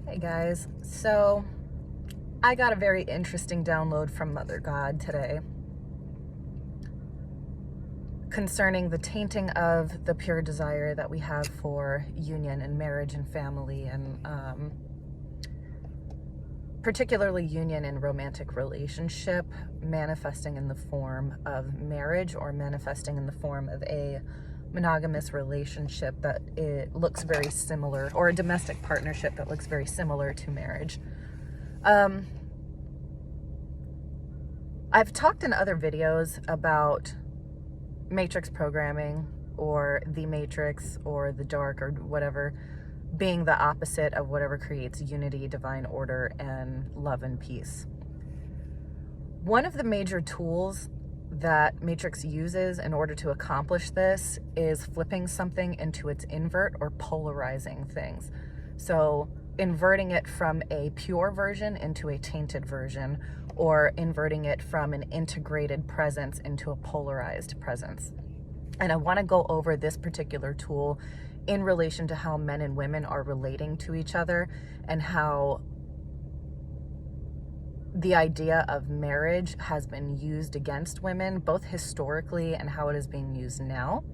Hey guys, so I got a very interesting download from Mother God today concerning the tainting of the pure desire that we have for union and marriage and family, and particularly union and romantic relationship manifesting in the form of marriage or manifesting in the form of a monogamous relationship that it looks very similar, or a domestic partnership that looks very similar to marriage. I've talked in other videos about matrix programming, or the matrix, or the dark, or whatever, being the opposite of whatever creates unity, divine order, and love and peace. One of the major tools that matrix uses in order to accomplish this is flipping something into its invert, or polarizing things. So inverting it from a pure version into a tainted version, or inverting it from an integrated presence into a polarized presence. And I want to go over this particular tool in relation to how men and women are relating to each other, and how the idea of marriage has been used against women, both historically and how it is being used now,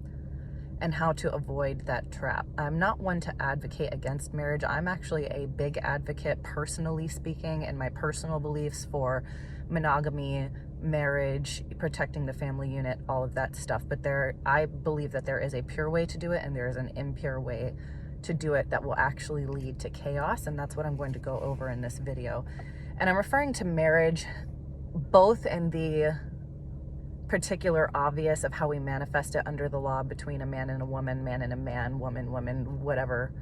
and how to avoid that trap. I'm not one to advocate against marriage. I'm actually a big advocate, personally speaking, in my personal beliefs, for monogamy, marriage, protecting the family unit, all of that stuff. But I believe that there is a pure way to do it, and there is an impure way to do it that will actually lead to chaos, and that's what I'm going to go over in this video. And I'm referring to marriage both in the particular obvious of how we manifest it under the law between a man and a woman, man and a man, woman, whatever,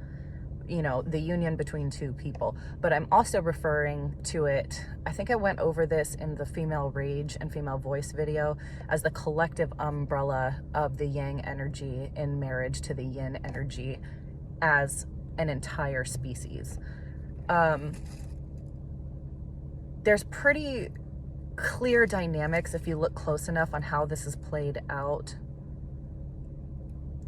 the union between two people. But I'm also referring to it, I think I went over this in the female rage and female voice video, as the collective umbrella of the yang energy in marriage to the yin energy as an entire species. There's pretty clear dynamics if you look close enough on how this is played out,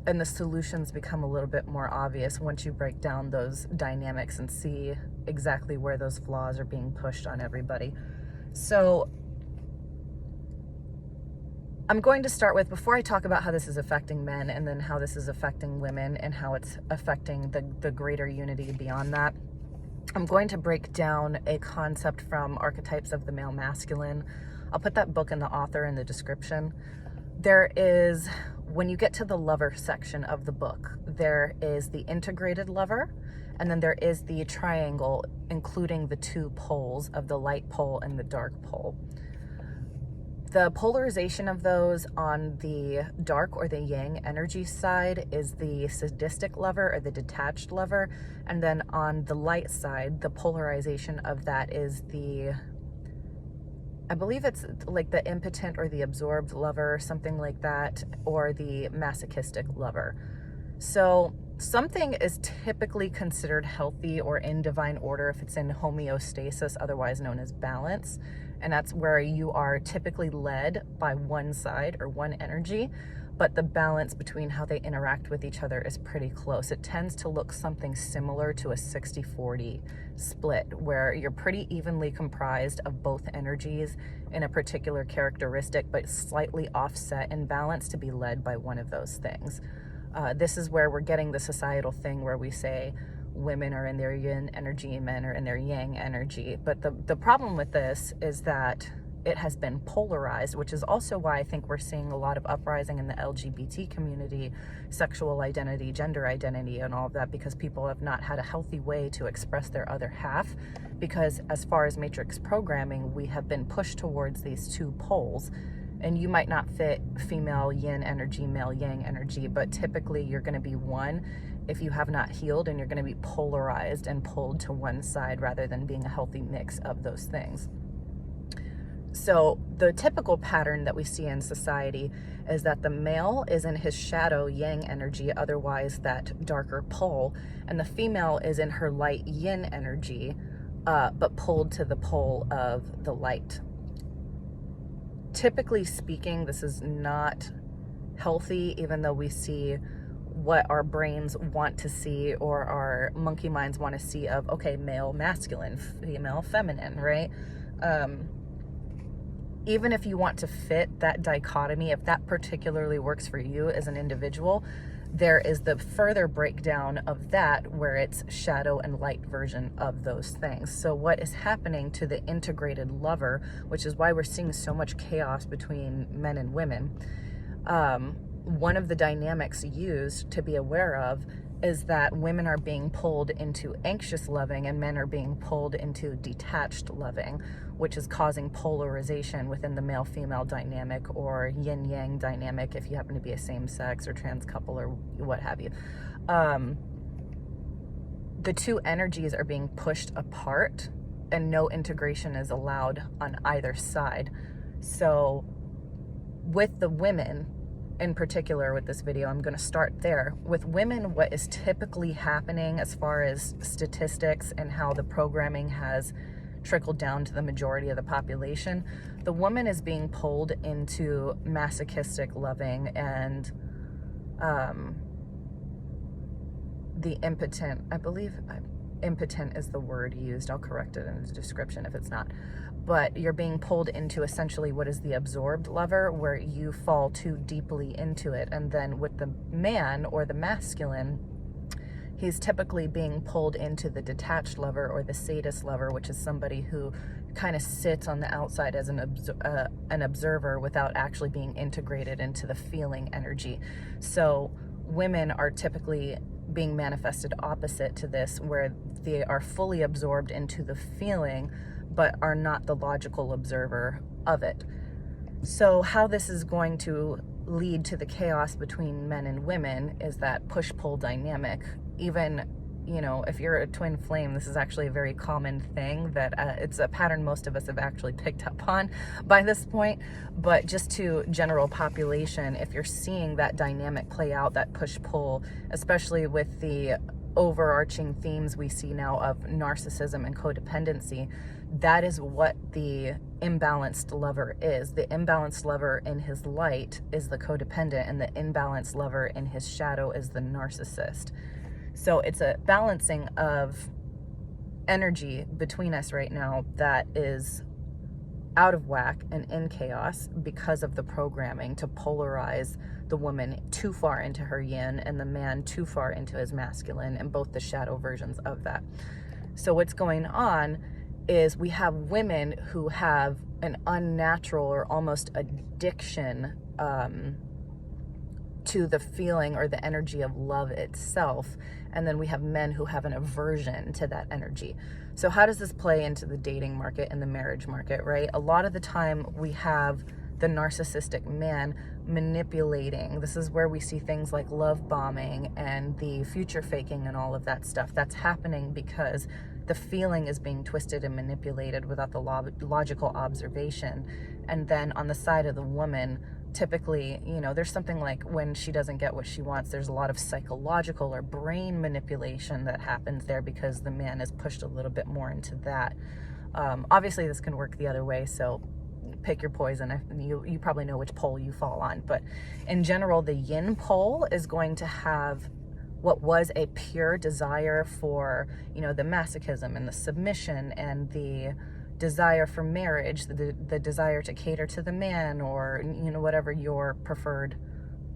and the solutions become a little bit more obvious once you break down those dynamics and see exactly where those flaws are being pushed on everybody. So I'm going to start with, before I talk about how this is affecting men, and then how this is affecting women, and how it's affecting the greater unity beyond that, I'm going to break down a concept from Archetypes of the Male Masculine. I'll put that book and the author in the description. There is, when you get to the lover section of the book, there is the integrated lover, and then there is the triangle, including the two poles of the light pole and the dark pole. The polarization of those on the dark, or the yang energy side, is the sadistic lover, or the detached lover. And then on the light side, the polarization of that is I believe it's like the impotent or the absorbed lover, something like that, or the masochistic lover. So something is typically considered healthy or in divine order if it's in homeostasis, otherwise known as balance. And that's where you are typically led by one side or one energy, but the balance between how they interact with each other is pretty close. It tends to look something similar to a 60-40 split, where you're pretty evenly comprised of both energies in a particular characteristic, but slightly offset in balance to be led by one of those things. This is where we're getting the societal thing where we say women are in their yin energy, men are in their yang energy. But the problem with this is that it has been polarized, which is also why I think we're seeing a lot of uprising in the LGBT community, sexual identity, gender identity, and all of that, because people have not had a healthy way to express their other half. Because as far as matrix programming, we have been pushed towards these two poles. And you might not fit female yin energy, male yang energy, but typically you're going to be one if you have not healed, and you're going to be polarized and pulled to one side rather than being a healthy mix of those things. So the typical pattern that we see in society is that the male is in his shadow yang energy, otherwise that darker pole, and the female is in her light yin energy, but pulled to the pole of the light. Typically speaking, this is not healthy, even though we see what our brains want to see, or our monkey minds want to see of, okay, male masculine, female feminine, right? Even if you want to fit that dichotomy, if that particularly works for you as an individual, there is the further breakdown of that where it's shadow and light version of those things. So what is happening to the integrated lover, which is why we're seeing so much chaos between men and women, one of the dynamics used to be aware of is that women are being pulled into anxious loving and men are being pulled into detached loving, which is causing polarization within the male-female dynamic or yin-yang dynamic if you happen to be a same-sex or trans couple or what have you. The two energies are being pushed apart and no integration is allowed on either side. So with the women, in particular with this video, I'm going to start there. With women, what is typically happening as far as statistics and how the programming has trickled down to the majority of the population, the woman is being pulled into masochistic loving and the impotent, I believe impotent is the word used. I'll correct it in the description if it's not. But you're being pulled into essentially what is the absorbed lover, where you fall too deeply into it. And then with the man or the masculine, he's typically being pulled into the detached lover or the sadist lover, which is somebody who kind of sits on the outside as an observer without actually being integrated into the feeling energy. So women are typically being manifested opposite to this, where they are fully absorbed into the feeling but are not the logical observer of it. So how this is going to lead to the chaos between men and women is that push-pull dynamic. Even, you know, if you're a twin flame, this is actually a very common thing that it's a pattern most of us have actually picked up on by this point. But just to general population, if you're seeing that dynamic play out, that push-pull, especially with the overarching themes we see now of narcissism and codependency, that is what the imbalanced lover is. The imbalanced lover in his light is the codependent, and the imbalanced lover in his shadow is the narcissist. So it's a balancing of energy between us right now that is out of whack and in chaos because of the programming to polarize the woman too far into her yin and the man too far into his masculine, and both the shadow versions of that. So what's going on is we have women who have an unnatural or almost addiction to the feeling or the energy of love itself. And then we have men who have an aversion to that energy. So how does this play into the dating market and the marriage market, right? A lot of the time we have the narcissistic man manipulating. This is where we see things like love bombing and the future faking and all of that stuff. That's happening because the feeling is being twisted and manipulated without the logical observation. And then on the side of the woman, typically, you know, there's something like when she doesn't get what she wants, there's a lot of psychological or brain manipulation that happens there because the man is pushed a little bit more into that. Obviously, this can work the other way, so pick your poison. You probably know which pole you fall on. But in general, the yin pole is going to have what was a pure desire for, you know, the masochism and the submission and the desire for marriage, the desire to cater to the man, or, you know, whatever your preferred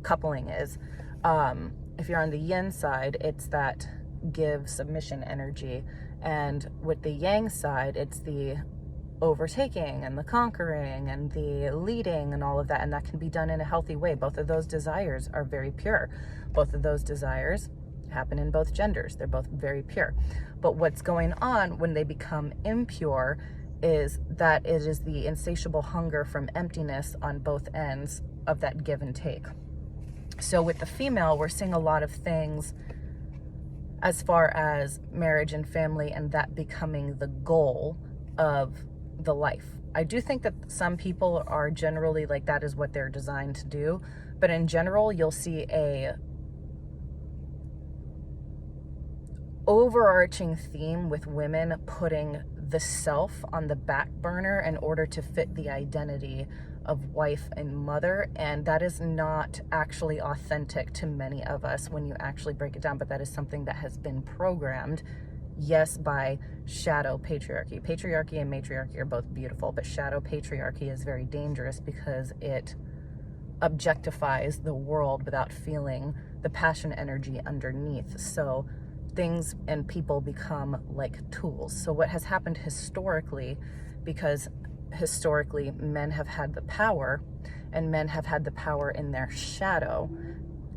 coupling is. If you're on the yin side, it's that give submission energy. And with the yang side, it's the overtaking and the conquering and the leading and all of that. And that can be done in a healthy way. Both of those desires are very pure. Both of those desires happen in both genders. They're both very pure. But what's going on when they become impure is that it is the insatiable hunger from emptiness on both ends of that give and take. So with the female, we're seeing a lot of things as far as marriage and family and that becoming the goal of the life. I do think that some people are generally like that is what they're designed to do, but in general, you'll see a overarching theme with women putting the self on the back burner in order to fit the identity of wife and mother, and that is not actually authentic to many of us when you actually break it down, but that is something that has been programmed, yes, by shadow patriarchy. Patriarchy and matriarchy are both beautiful, but shadow patriarchy is very dangerous because it objectifies the world without feeling the passion energy underneath. So things and people become like tools. So what has happened historically, because historically men have had the power and men have had the power in their shadow,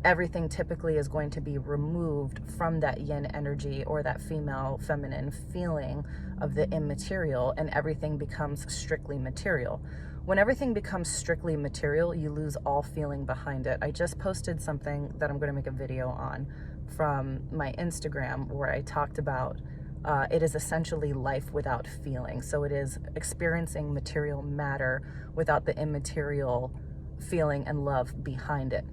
everything typically is going to be removed from that yin energy or that female feminine feeling of the immaterial, and everything becomes strictly material. When everything becomes strictly material, you lose all feeling behind it. I just posted something that I'm going to make a video on from my Instagram where I talked about it is essentially life without feeling. So it is experiencing material matter without the immaterial feeling and love behind it.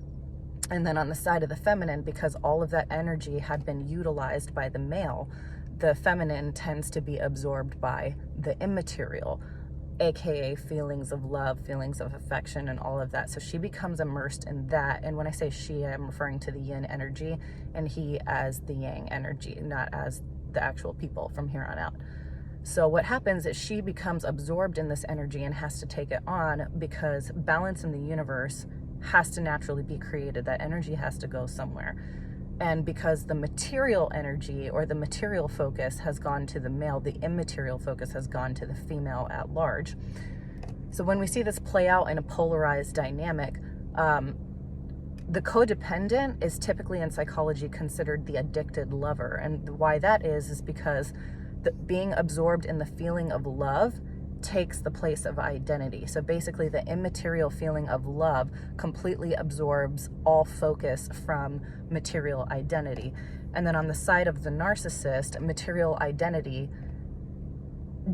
And then on the side of the feminine, because all of that energy had been utilized by the male, the feminine tends to be absorbed by the immaterial, aka feelings of love, feelings of affection, and all of that. So she becomes immersed in that. And when I say she, I'm referring to the yin energy and he as the yang energy, not as the actual people from here on out. So what happens is she becomes absorbed in this energy and has to take it on, because balance in the universe has to naturally be created. That energy has to go somewhere. And because the material energy or the material focus has gone to the male, the immaterial focus has gone to the female at large. So when we see this play out in a polarized dynamic, the codependent is typically in psychology considered the addicted lover. And why that is because being absorbed in the feeling of love takes the place of identity. So basically the immaterial feeling of love completely absorbs all focus from material identity. And then on the side of the narcissist, material identity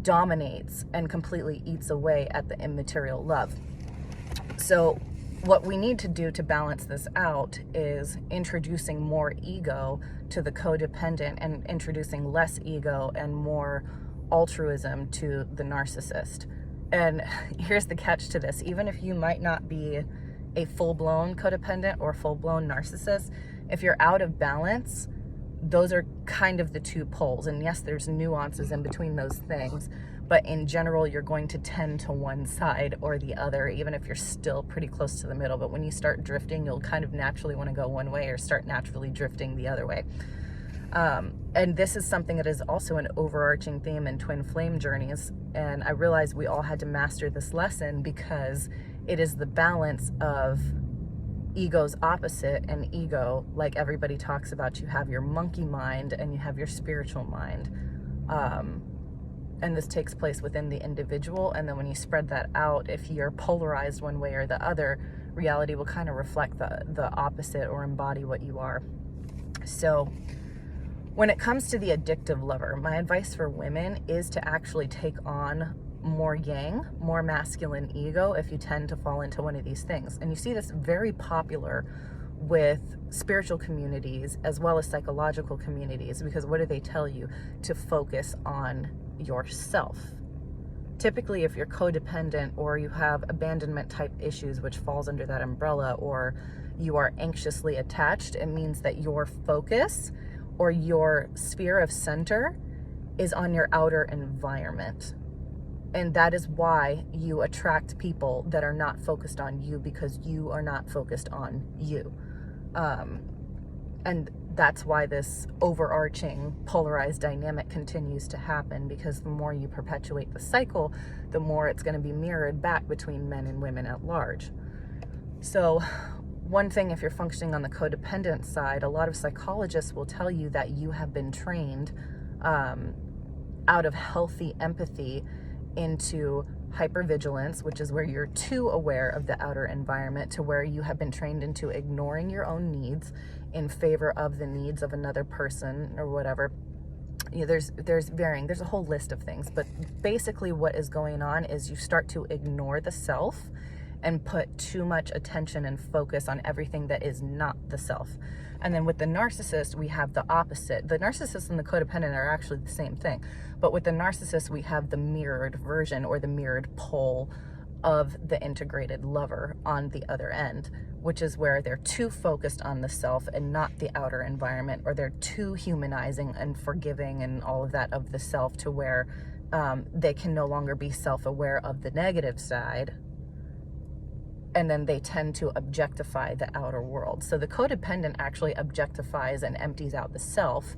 dominates and completely eats away at the immaterial love. So what we need to do to balance this out is introducing more ego to the codependent and introducing less ego and more altruism to the narcissist. And here's the catch to this: even if you might not be a full-blown codependent or full-blown narcissist, if you're out of balance, those are kind of the two poles. And yes, there's nuances in between those things, but in general, you're going to tend to one side or the other, even if you're still pretty close to the middle. But when you start drifting, you'll kind of naturally want to go one way or start naturally drifting the other way. And this is something that is also an overarching theme in twin flame journeys. And I realized we all had to master this lesson because it is the balance of ego's opposite. And ego, like everybody talks about, you have your monkey mind and you have your spiritual mind. And this takes place within the individual. And then when you spread that out, if you're polarized one way or the other, reality will kind of reflect the opposite or embody what you are. So when it comes to the addictive lover, my advice for women is to actually take on more yang, more masculine ego if you tend to fall into one of these things. And you see this very popular with spiritual communities as well as psychological communities, because what do they tell you? To focus on yourself. Typically, if you're codependent or you have abandonment type issues, which falls under that umbrella, or you are anxiously attached, it means that your focus or your sphere of center is on your outer environment. And that is why you attract people that are not focused on you, because you are not focused on you. And that's why this overarching polarized dynamic continues to happen, because the more you perpetuate the cycle, the more it's going to be mirrored back between men and women at large. So one thing, if you're functioning on the codependent side, a lot of psychologists will tell you that you have been trained out of healthy empathy into hypervigilance, which is where you're too aware of the outer environment, to where you have been trained into ignoring your own needs in favor of the needs of another person or whatever. You know, there's a whole list of things, but basically what is going on is you start to ignore the self and put too much attention and focus on everything that is not the self. And then with the narcissist, we have the opposite. The narcissist and the codependent are actually the same thing. But with the narcissist, we have the mirrored version or the mirrored pole of the integrated lover on the other end, which is where they're too focused on the self and not the outer environment, or they're too humanizing and forgiving and all of that of the self to where they can no longer be self-aware of the negative side. And then they tend to objectify the outer world. So the codependent actually objectifies and empties out the self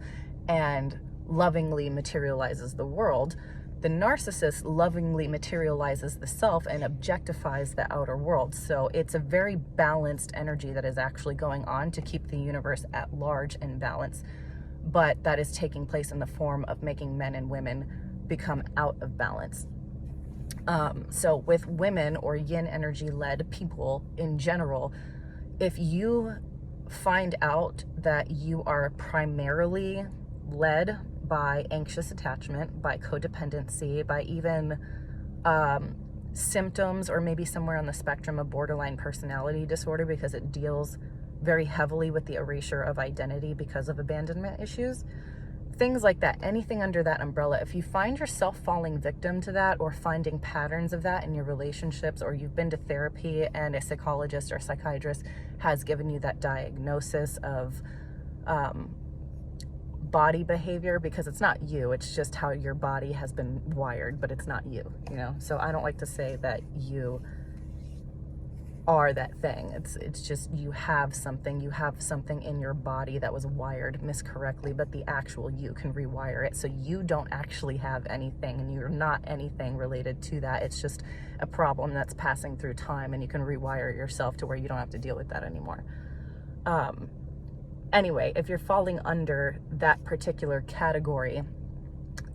and lovingly materializes the world. The narcissist lovingly materializes the self and objectifies the outer world. So it's a very balanced energy that is actually going on to keep the universe at large in balance. But that is taking place in the form of making men and women become out of balance. So with women or yin energy led people in general, if you find out that you are primarily led by anxious attachment, by codependency, by even symptoms, or maybe somewhere on the spectrum of borderline personality disorder, because it deals very heavily with the erasure of identity because of abandonment issues, things like that, anything under that umbrella, if you find yourself falling victim to that or finding patterns of that in your relationships, or you've been to therapy and a psychologist or psychiatrist has given you that diagnosis of body behavior, because it's not you, it's just how your body has been wired, but it's not you, you know? So I don't like to say that you are that thing. It's just you have something in your body that was wired miscorrectly, but the actual you can rewire it. So you don't actually have anything, and you're not anything related to that. It's just a problem that's passing through time, and you can rewire yourself to where you don't have to deal with that anymore. Anyway, if you're falling under that particular category,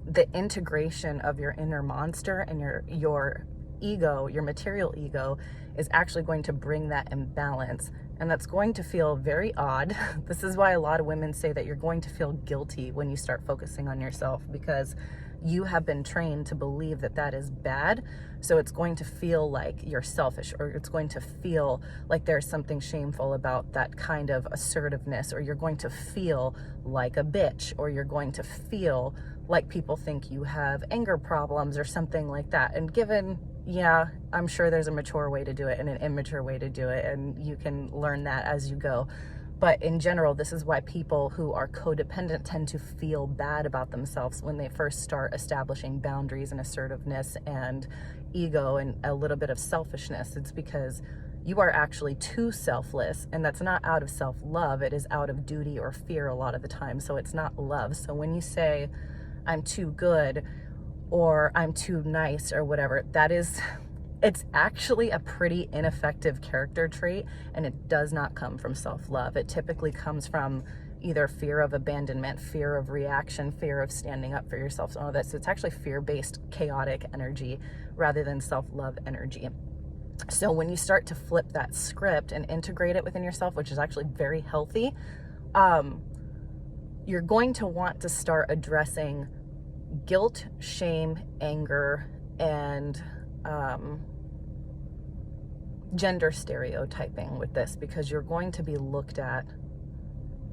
the integration of your inner monster and your ego, your material ego, is actually going to bring that imbalance, and that's going to feel very odd. This is why a lot of women say that you're going to feel guilty when you start focusing on yourself, because you have been trained to believe that that is bad. So it's going to feel like you're selfish, or it's going to feel like there's something shameful about that kind of assertiveness, or you're going to feel like a bitch, or you're going to feel like people think you have anger problems or something like that. And given, yeah, I'm sure there's a mature way to do it and an immature way to do it, and you can learn that as you go. But in general, this is why people who are codependent tend to feel bad about themselves when they first start establishing boundaries and assertiveness and ego and a little bit of selfishness. It's because you are actually too selfless, and that's not out of self-love. It is out of duty or fear a lot of the time. So it's not love. So when you say, I'm too good, or I'm too nice, or whatever, it's actually a pretty ineffective character trait, and it does not come from self-love. It typically comes from either fear of abandonment, fear of reaction, fear of standing up for yourself, and all that. So it's actually fear-based, chaotic energy rather than self-love energy. So when you start to flip that script and integrate it within yourself, which is actually very healthy, you're going to want to start addressing guilt, shame, anger, and gender stereotyping with this, because you're going to be looked at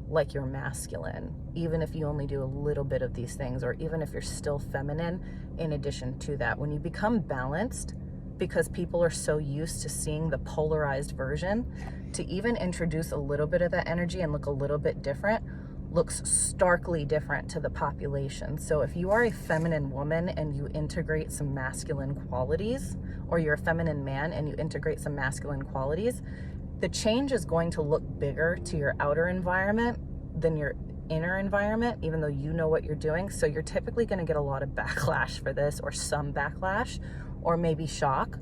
like you're masculine, even if you only do a little bit of these things, or even if you're still feminine in addition to that. When you become balanced, because people are so used to seeing the polarized version, to even introduce a little bit of that energy and look a little bit different looks starkly different to the population. So if you are a feminine woman and you integrate some masculine qualities, or you're a feminine man and you integrate some masculine qualities, the change is going to look bigger to your outer environment than your inner environment, even though you know what you're doing. So you're typically going to get a lot of backlash for this, or some backlash, or maybe shock,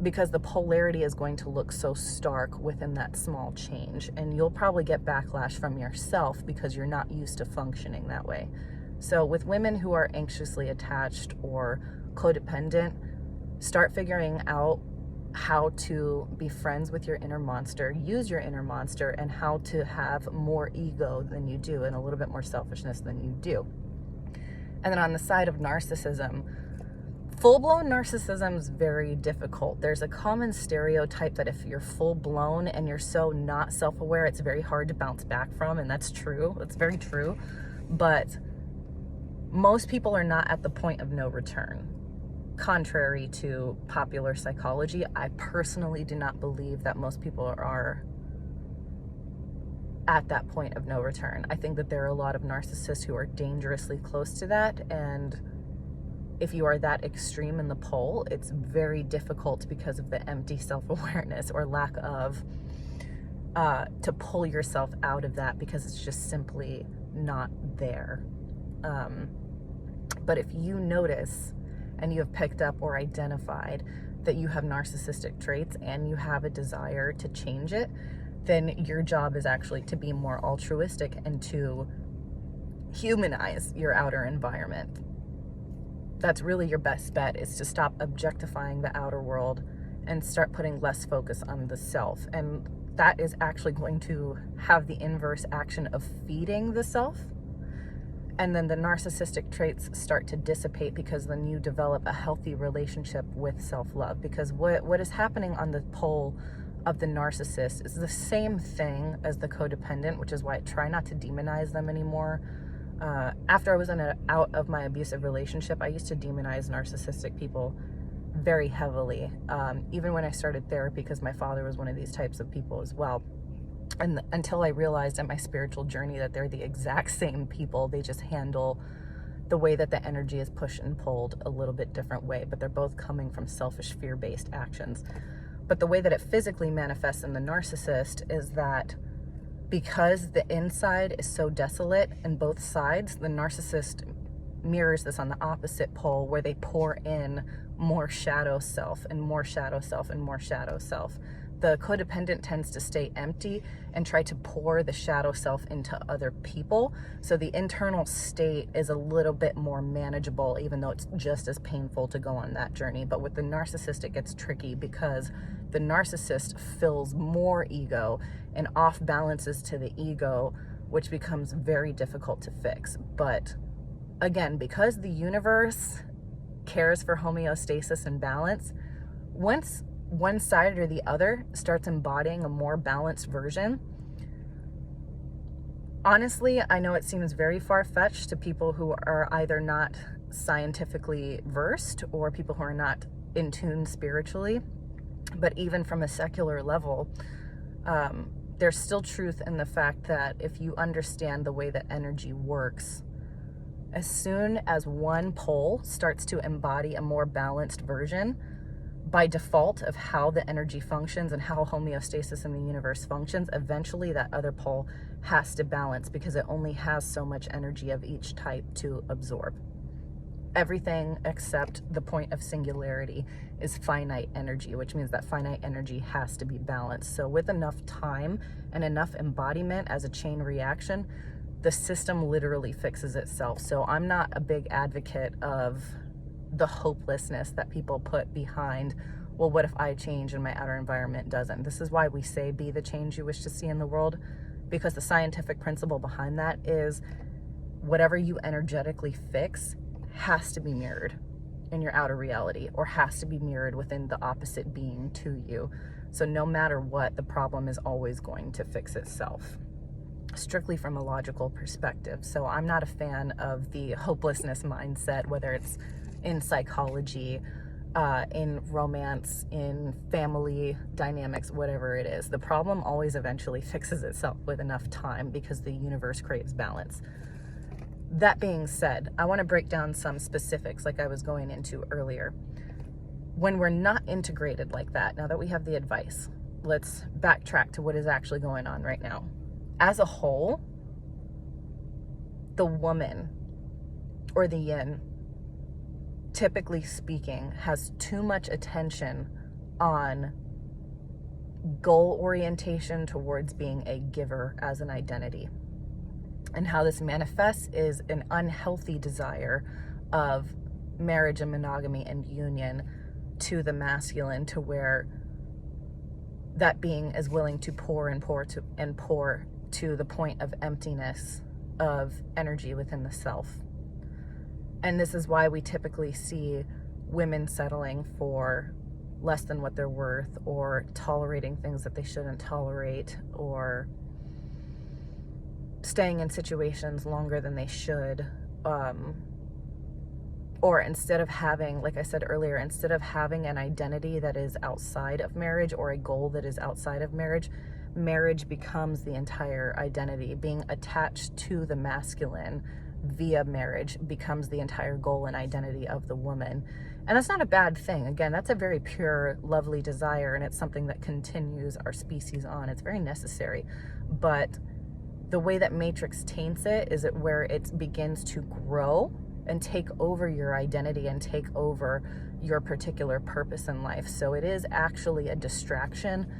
because the polarity is going to look so stark within that small change, and you'll probably get backlash from yourself because you're not used to functioning that way. So with women who are anxiously attached or codependent, start figuring out how to be friends with your inner monster, use your inner monster, and how to have more ego than you do and a little bit more selfishness than you do. And then on the side of narcissism, full-blown narcissism is very difficult. There's a common stereotype that if you're full-blown and you're so not self-aware, it's very hard to bounce back from, and that's true. That's very true. But most people are not at the point of no return. contrary to popular psychology, I personally do not believe that most people are at that point of no return. I think that there are a lot of narcissists who are dangerously close to that, and if you are that extreme in the pole, it's very difficult because of the empty self-awareness or lack of to pull yourself out of that, because it's just simply not there. But if you notice and you have picked up or identified that you have narcissistic traits and you have a desire to change it, then your job is actually to be more altruistic and to humanize your outer environment. That's really your best bet, is to stop objectifying the outer world and start putting less focus on the self. And that is actually going to have the inverse action of feeding the self. And then the narcissistic traits start to dissipate, because then you develop a healthy relationship with self-love. Because what is happening on the pole of the narcissist is the same thing as the codependent, which is why I try not to demonize them anymore. After I was out of my abusive relationship, I used to demonize narcissistic people very heavily, even when I started therapy, because my father was one of these types of people as well. And until I realized in my spiritual journey that they're the exact same people, they just handle the way that the energy is pushed and pulled a little bit different way, but they're both coming from selfish, fear-based actions. But the way that it physically manifests in the narcissist is that because the inside is so desolate in both sides, the narcissist mirrors this on the opposite pole, where they pour in more shadow self and more shadow self and more shadow self. The codependent tends to stay empty and try to pour the shadow self into other people. So the internal state is a little bit more manageable, even though it's just as painful to go on that journey. But with the narcissist, it gets tricky, because the narcissist fills more ego and off balances to the ego, which becomes very difficult to fix. But again, because the universe cares for homeostasis and balance, once one side or the other starts embodying a more balanced version, honestly, I know it seems very far-fetched to people who are either not scientifically versed or people who are not in tune spiritually, but even from a secular level, there's still truth in the fact that if you understand the way that energy works, as soon as one pole starts to embody a more balanced version, by default of how the energy functions and how homeostasis in the universe functions, eventually that other pole has to balance, because it only has so much energy of each type to absorb. Everything except the point of singularity is finite energy, which means that finite energy has to be balanced. So with enough time and enough embodiment as a chain reaction, the system literally fixes itself. So I'm not a big advocate of the hopelessness that people put behind, well, what if I change and my outer environment doesn't? This is why we say be the change you wish to see in the world, because the scientific principle behind that is whatever you energetically fix has to be mirrored in your outer reality, or has to be mirrored within the opposite being to you. So no matter what, the problem is always going to fix itself, strictly from a logical perspective. So I'm not a fan of the hopelessness mindset, whether it's in psychology, in romance, in family dynamics, whatever it is. The problem always eventually fixes itself with enough time, because the universe craves balance. That being said, I want to break down some specifics like I was going into earlier. When we're not integrated like that, now that we have the advice, let's backtrack to what is actually going on right now. As a whole, the woman, or the yin, typically speaking, has too much attention on goal orientation towards being a giver as an identity. And how this manifests is an unhealthy desire of marriage and monogamy and union to the masculine, to where that being is willing to pour and pour to the point of emptiness of energy within the self. And this is why we typically see women settling for less than what they're worth, or tolerating things that they shouldn't tolerate, or staying in situations longer than they should, or instead of having, like I said earlier, instead of having an identity that is outside of marriage or a goal that is outside of marriage, marriage becomes the entire identity. Being attached to the masculine via marriage becomes the entire goal and identity of the woman. And that's not a bad thing. Again, that's a very pure, lovely desire, and it's something that continues our species on. It's very necessary. But the way that Matrix taints it is it where it begins to grow and take over your identity and take over your particular purpose in life. So it is actually a distraction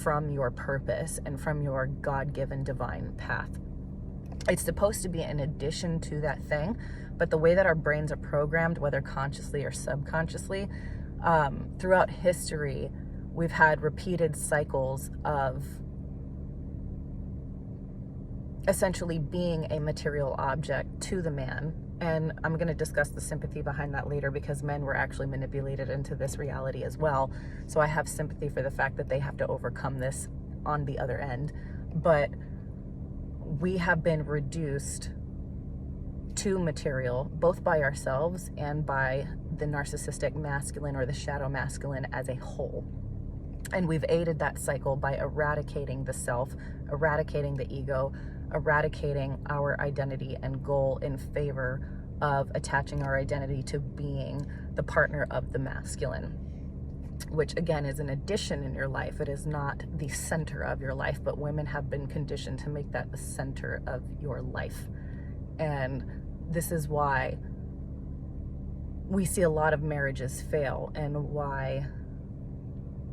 from your purpose and from your God-given divine path. It's supposed to be in addition to that thing, but the way that our brains are programmed, whether consciously or subconsciously, throughout history, we've had repeated cycles of essentially being a material object to the man. And I'm going to discuss the sympathy behind that later, because men were actually manipulated into this reality as well. So I have sympathy for the fact that they have to overcome this on the other end. But we have been reduced to material, both by ourselves and by the narcissistic masculine or the shadow masculine as a whole. And we've aided that cycle by eradicating the self, eradicating the ego, eradicating our identity and goal in favor of attaching our identity to being the partner of the masculine, which again is an addition in your life. It is not the center of your life, but women have been conditioned to make that the center of your life. And this is why we see a lot of marriages fail, and why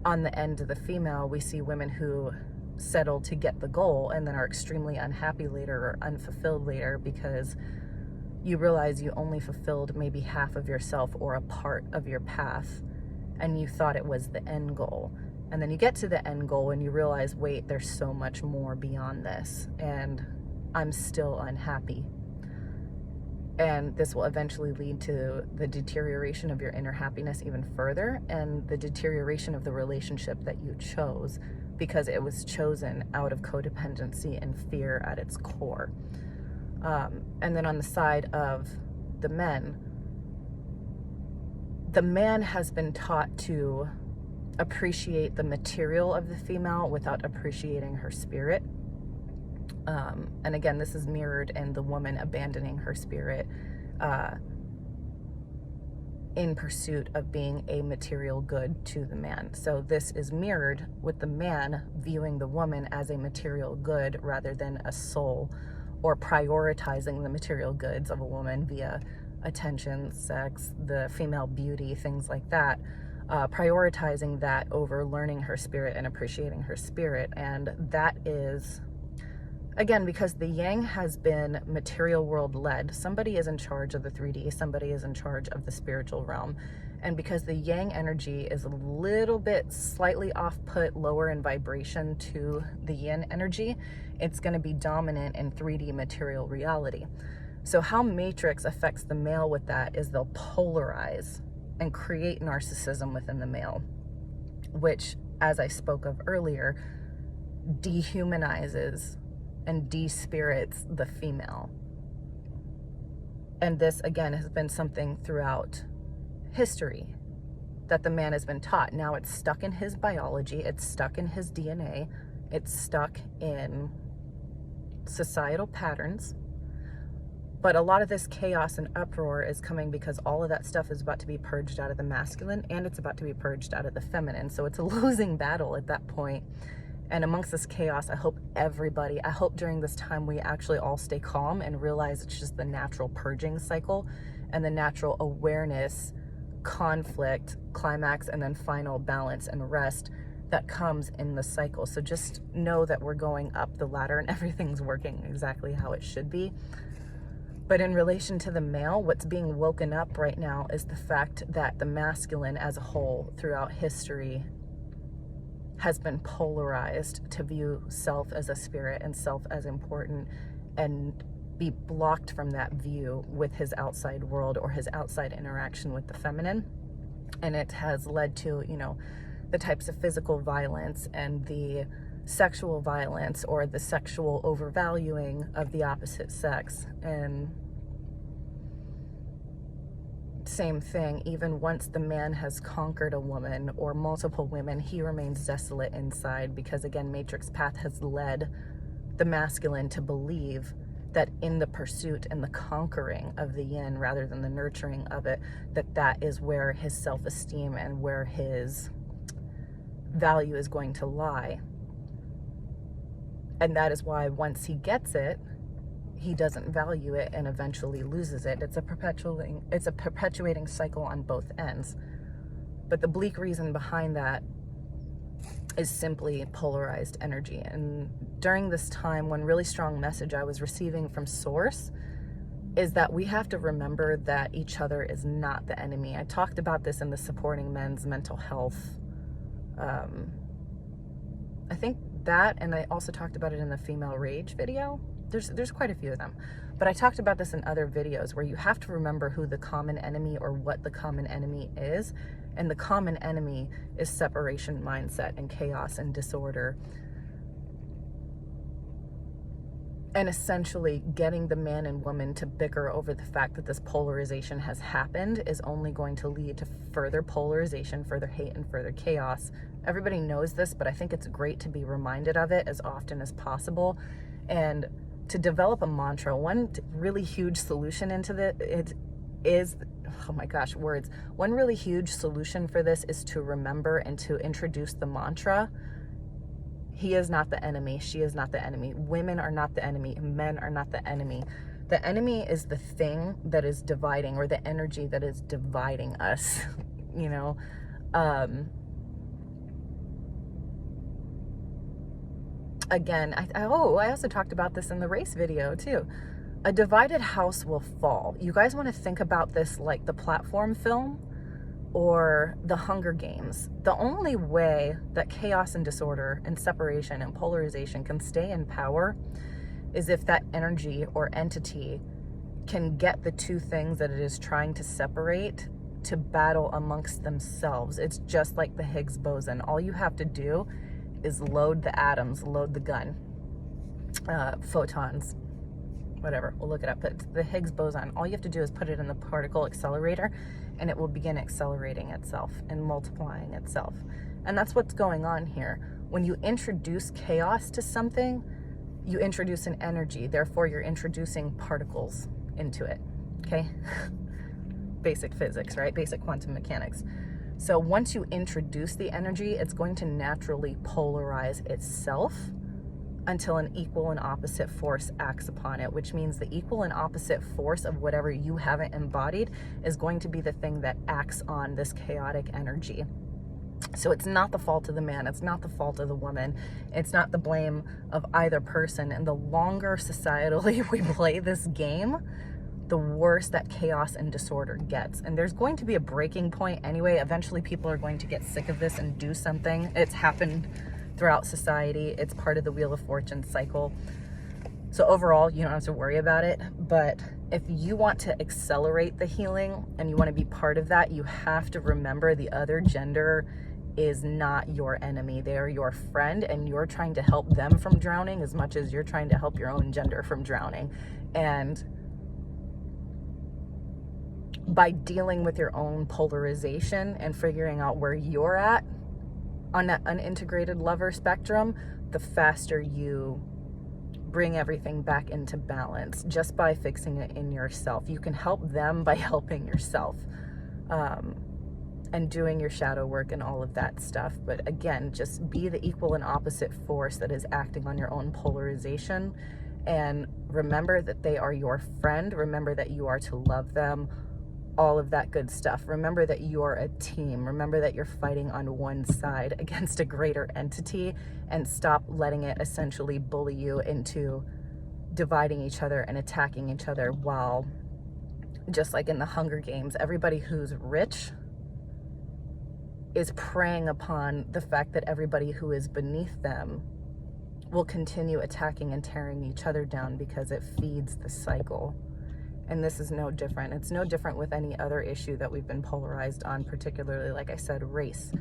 on the end of the female, we see women who settle to get the goal and then are extremely unhappy later or unfulfilled later, because you realize you only fulfilled maybe half of yourself or a part of your path, and you thought it was the end goal. And then you get to the end goal and you realize, wait, there's so much more beyond this, and I'm still unhappy. And this will eventually lead to the deterioration of your inner happiness even further, and the deterioration of the relationship that you chose, because it was chosen out of codependency and fear at its core. And then on the side of the man has been taught to appreciate the material of the female without appreciating her spirit. And again, this is mirrored in the woman abandoning her spirit in pursuit of being a material good to the man. So this is mirrored with the man viewing the woman as a material good rather than a soul, or prioritizing the material goods of a woman via attention, sex, the female beauty, things like that. Prioritizing that over learning her spirit and appreciating her spirit. And that is, again, because the yang has been material world led. Somebody is in charge of the 3D, somebody is in charge of the spiritual realm. And because the yang energy is a little bit slightly off-put, lower in vibration to the yin energy, it's going to be dominant in 3D material reality. So how Matrix affects the male with that is they'll polarize and create narcissism within the male, which, as I spoke of earlier, dehumanizes and despirits the female. And this, again, has been something throughout history that the man has been taught. Now it's stuck in his biology, it's stuck in his DNA, it's stuck in societal patterns. But a lot of this chaos and uproar is coming because all of that stuff is about to be purged out of the masculine, and it's about to be purged out of the feminine. So it's a losing battle at that point. And amongst this chaos, I hope during this time we actually all stay calm and realize it's just the natural purging cycle and the natural awareness, conflict, climax, and then final balance and rest that comes in the cycle. So just know that we're going up the ladder and everything's working exactly how it should be. But in relation to the male, what's being woken up right now is the fact that the masculine as a whole throughout history has been polarized to view self as a spirit and self as important, and be blocked from that view with his outside world or his outside interaction with the feminine. And it has led to, the types of physical violence and the sexual violence or the sexual overvaluing of the opposite sex. And same thing. Even once the man has conquered a woman or multiple women, he remains desolate inside, because again, Matrix Path has led the masculine to believe that in the pursuit and the conquering of the yin rather than the nurturing of it, that is where his self-esteem and where his value is going to lie. And that is why once he gets it, he doesn't value it and eventually loses it. It's a perpetuating cycle on both ends. But the bleak reason behind that is simply polarized energy. And during this time, one really strong message I was receiving from Source is that we have to remember that each other is not the enemy. I talked about this in the Supporting Men's Mental Health. I think that, and I also talked about it in the Female Rage video. There's quite a few of them. But I talked about this in other videos where you have to remember who the common enemy or what the common enemy is. And the common enemy is separation mindset and chaos and disorder. And essentially getting the man and woman to bicker over the fact that this polarization has happened is only going to lead to further polarization, further hate, and further chaos. Everybody knows this, but I think it's great to be reminded of it as often as possible. And to develop a mantra, one really huge solution into it is, oh my gosh, words. One really huge solution for this is to remember and to introduce the mantra: he is not the enemy, she is not the enemy, women are not the enemy, men are not the enemy. The enemy is the thing that is dividing, or the energy that is dividing us, you know. Again, I also talked about this in the race video too. A divided house will fall. You guys want to think about this like the platform film or the Hunger Games. The only way that chaos and disorder and separation and polarization can stay in power is if that energy or entity can get the two things that it is trying to separate to battle amongst themselves. It's just like the Higgs boson. All you have to do is load the atoms, load the gun, photons, whatever, we'll look it up. But the Higgs boson, all you have to do is put it in the particle accelerator and it will begin accelerating itself and multiplying itself. And that's what's going on here. When you introduce chaos to something, you introduce an energy, therefore you're introducing particles into it, okay? Basic physics, right? Basic quantum mechanics. So once you introduce the energy, it's going to naturally polarize itself until an equal and opposite force acts upon it, which means the equal and opposite force of whatever you haven't embodied is going to be the thing that acts on this chaotic energy. So it's not the fault of the man, it's not the fault of the woman, it's not the blame of either person. And the longer societally we play this game, the worse that chaos and disorder gets. And there's going to be a breaking point anyway. Eventually people are going to get sick of this and do something. It's happened throughout society. It's part of the Wheel of Fortune cycle. So overall, you don't have to worry about it. But if you want to accelerate the healing and you want to be part of that, you have to remember the other gender is not your enemy. They are your friend, and you're trying to help them from drowning as much as you're trying to help your own gender from drowning. And by dealing with your own polarization and figuring out where you're at on that unintegrated lover spectrum, the faster you bring everything back into balance just by fixing it in yourself. You can help them by helping yourself, and doing your shadow work and all of that stuff. But again, just be the equal and opposite force that is acting on your own polarization, and remember that they are your friend. Remember that you are to love them, all of that good stuff. Remember that you're a team. Remember that you're fighting on one side against a greater entity, and stop letting it essentially bully you into dividing each other and attacking each other. While, just like in the Hunger Games, everybody who's rich is preying upon the fact that everybody who is beneath them will continue attacking and tearing each other down, because it feeds the cycle. And this is no different. It's no different with any other issue that we've been polarized on, particularly, like I said, race,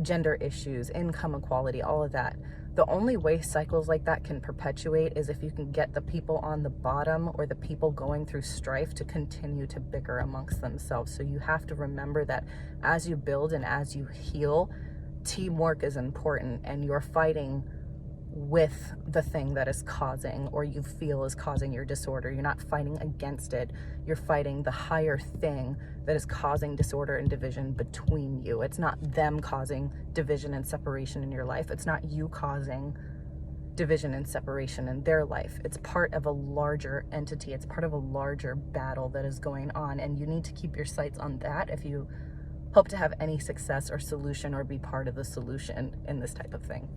gender issues, income equality, all of that. The only way cycles like that can perpetuate is if you can get the people on the bottom or the people going through strife to continue to bicker amongst themselves. So you have to remember that as you build and as you heal, teamwork is important, and you're fighting with the thing that is causing, or you feel is causing, your disorder. You're not fighting against it. You're fighting the higher thing that is causing disorder and division between you. It's not them causing division and separation in your life. It's not you causing division and separation in their life. It's part of a larger entity. It's part of a larger battle that is going on, and you need to keep your sights on that if you hope to have any success or solution or be part of the solution in this type of thing.